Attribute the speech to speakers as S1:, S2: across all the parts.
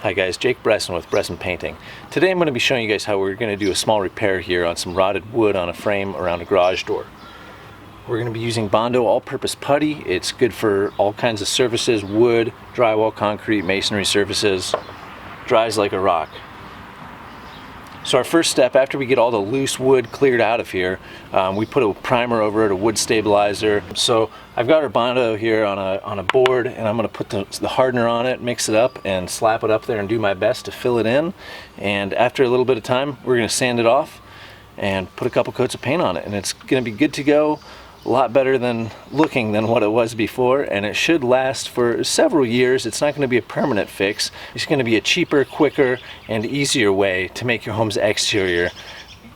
S1: Hi guys, Jake Bresson with Bresson Painting. Today I'm going to be showing you guys how we're going to do a small repair here on some rotted wood on a frame around a garage door. We're going to be using Bondo all-purpose putty. It's good for all kinds of surfaces, wood, drywall, concrete, masonry surfaces. Dries like a rock. So our first step, after we get all the loose wood cleared out of here, we put a primer over it, a wood stabilizer. So I've got our Bondo here on a board, and I'm going to put the hardener on it, mix it up, and slap it up there and do my best to fill it in. And after a little bit of time, we're going to sand it off and put a couple coats of paint on it, and it's going to be good to go. A lot better than looking than what it was before, and it should last for several years. It's not going to be a permanent fix. It's going to be a cheaper, quicker, and easier way to make your home's exterior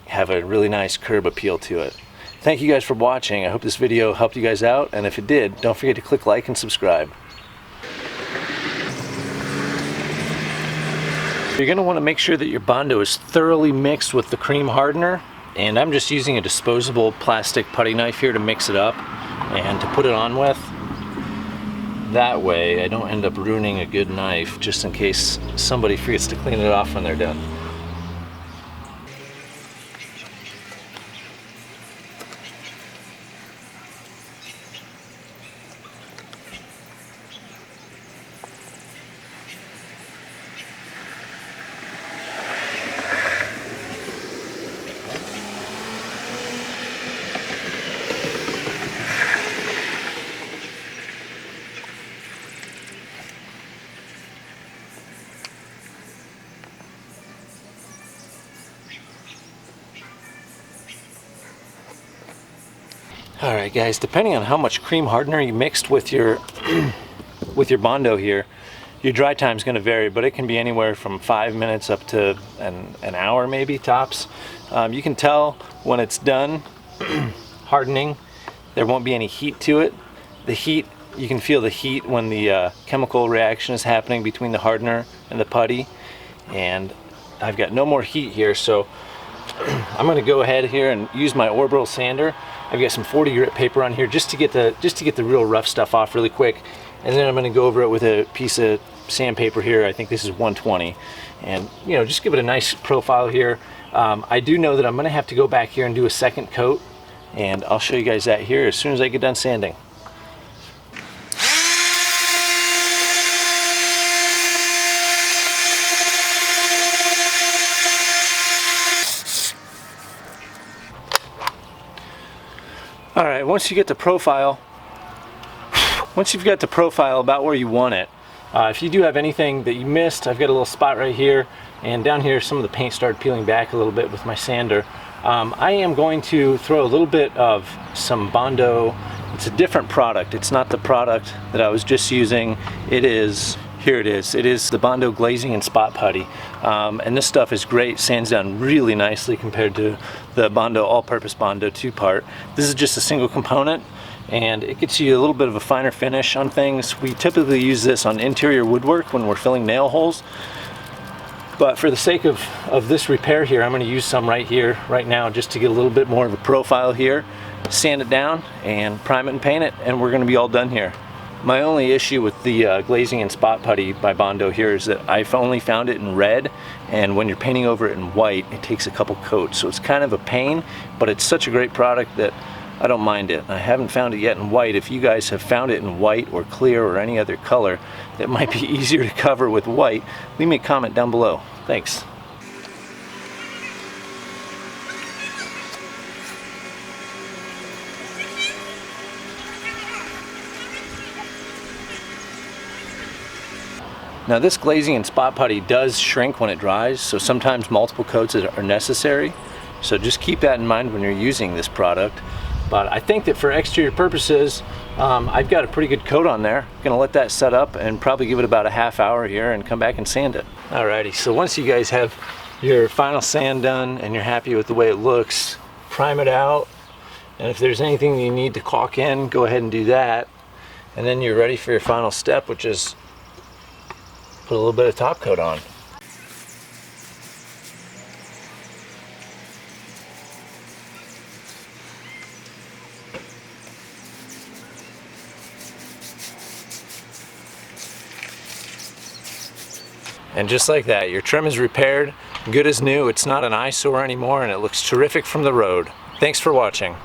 S1: have a really nice curb appeal to it. Thank you guys for watching. I hope this video helped you guys out, and if it did, don't forget to click like and subscribe. You're going to want to make sure that your Bondo is thoroughly mixed with the cream hardener. And I'm just using a disposable plastic putty knife here to mix it up and to put it on with. That way I don't end up ruining a good knife just in case somebody forgets to clean it off when they're done. Alright guys, depending on how much cream hardener you mixed with your with your Bondo here, your dry time is going to vary, but it can be anywhere from 5 minutes up to an hour maybe tops. You can tell when it's done hardening, there won't be any heat to it. The heat, you can feel the heat when the chemical reaction is happening between the hardener and the putty, and I've got no more heat here, so I'm going to go ahead here and use my orbital sander. I've got some 40 grit paper on here just to get the real rough stuff off really quick, and then I'm going to go over it with a piece of sandpaper here. I think this is 120, and just give it a nice profile here. I do know that I'm going to have to go back here and do a second coat, and I'll show you guys that here as soon as I get done sanding. Alright, once you've got the profile about where you want it, if you do have anything that you missed, I've got a little spot right here, and down here some of the paint started peeling back a little bit with my sander. I am going to throw a little bit of some Bondo. It's a different product. It's not the product that I was just using. Here it is. It is the Bondo glazing and spot putty. And this stuff is great, sands down really nicely compared to the Bondo all-purpose Bondo 2-part. This is just a single component, and it gets you a little bit of a finer finish on things. We typically use this on interior woodwork when we're filling nail holes. But for the sake of this repair here, I'm going to use some right here, right now, just to get a little bit more of a profile here, sand it down, and prime it and paint it, and we're going to be all done here. My only issue with the glazing and spot putty by Bondo here is that I've only found it in red, and when you're painting over it in white, it takes a couple coats, so it's kind of a pain, but it's such a great product that I don't mind it. I haven't found it yet in white. If you guys have found it in white or clear or any other color that might be easier to cover with white, leave me a comment down below. Thanks. Now this glazing and spot putty does shrink when it dries, so sometimes multiple coats are necessary. So just keep that in mind when you're using this product. But I think that for exterior purposes, I've got a pretty good coat on there. I'm gonna let that set up and probably give it about a half hour here and come back and sand it. Alrighty, so once you guys have your final sand done and you're happy with the way it looks, prime it out. And if there's anything you need to caulk in, go ahead and do that. And then you're ready for your final step, which is put a little bit of top coat on. And just like that, your trim is repaired, good as new. It's not an eyesore anymore, and it looks terrific from the road. Thanks for watching.